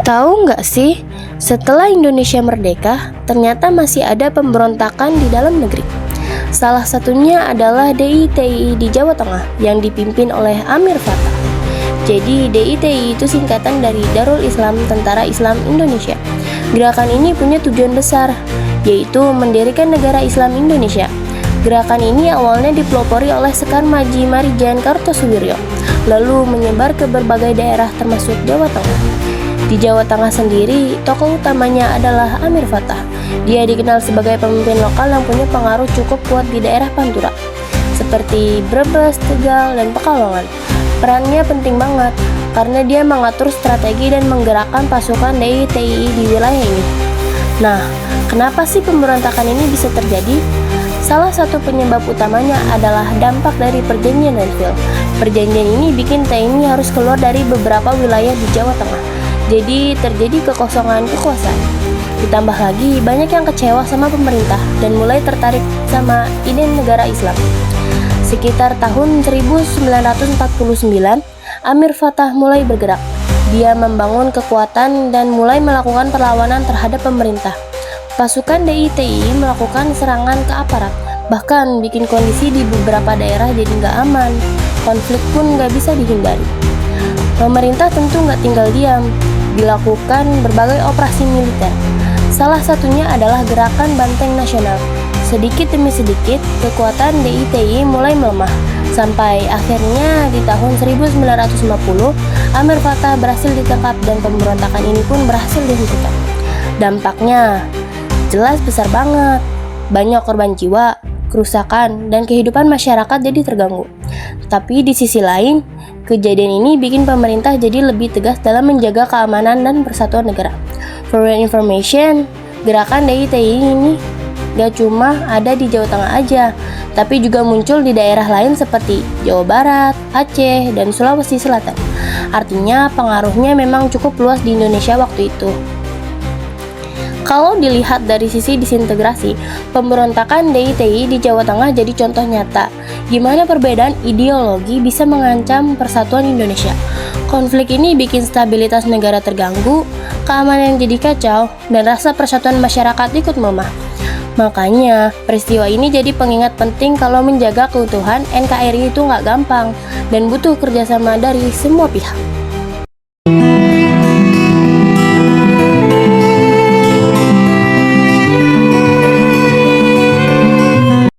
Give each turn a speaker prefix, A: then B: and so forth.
A: Tahu nggak sih, setelah Indonesia merdeka, ternyata masih ada pemberontakan di dalam negeri. Salah satunya adalah DITI di Jawa Tengah yang dipimpin oleh Amir Fattah. Jadi DITI itu singkatan dari Darul Islam Tentara Islam Indonesia. Gerakan ini punya tujuan besar, yaitu mendirikan negara Islam Indonesia. Gerakan ini awalnya dipelopori oleh Sekar Maji Marijan Kartosuwiryo, lalu menyebar ke berbagai daerah termasuk Jawa Tengah. Di Jawa Tengah sendiri, tokoh utamanya adalah Amir Fattah. Dia dikenal sebagai pemimpin lokal yang punya pengaruh cukup kuat di daerah Pantura, seperti Brebes, Tegal, dan Pekalongan. Perannya penting banget, karena dia mengatur strategi dan menggerakkan pasukan DITI di wilayah ini. Nah, kenapa sih pemberontakan ini bisa terjadi? Salah satu penyebab utamanya adalah dampak dari perjanjian Renville. Perjanjian ini bikin TNI harus keluar dari beberapa wilayah di Jawa Tengah. Jadi terjadi kekosongan kekuasaan. Ditambah lagi banyak yang kecewa sama pemerintah dan mulai tertarik sama ide negara Islam. Sekitar tahun 1949, Amir Fattah mulai bergerak. Dia membangun kekuatan dan mulai melakukan perlawanan terhadap pemerintah. Pasukan DITI melakukan serangan ke aparat, bahkan bikin kondisi di beberapa daerah jadi nggak aman. Konflik pun nggak bisa dihindari. Pemerintah tentu nggak tinggal diam. Dilakukan berbagai operasi militer. Salah satunya adalah Gerakan Banteng Nasional. Sedikit demi sedikit, kekuatan DITI mulai melemah. Sampai akhirnya di tahun 1950, Amir Fattah berhasil ditangkap dan pemberontakan ini pun berhasil dihentikan. Dampaknya jelas besar banget. Banyak korban jiwa, kerusakan, dan kehidupan masyarakat jadi terganggu. Tapi di sisi lain, kejadian ini bikin pemerintah jadi lebih tegas dalam menjaga keamanan dan persatuan negara. For your information, gerakan DITI ini gak cuma ada di Jawa Tengah aja, tapi juga muncul di daerah lain seperti Jawa Barat, Aceh, dan Sulawesi Selatan. Artinya pengaruhnya memang cukup luas di Indonesia waktu itu. Kalau dilihat dari sisi disintegrasi, pemberontakan DITI di Jawa Tengah jadi contoh nyata gimana perbedaan ideologi bisa mengancam persatuan Indonesia. Konflik ini bikin stabilitas negara terganggu, keamanan jadi kacau, dan rasa persatuan masyarakat ikut melemah. Makanya, peristiwa ini jadi pengingat penting kalau menjaga keutuhan NKRI itu nggak gampang dan butuh kerjasama dari semua pihak.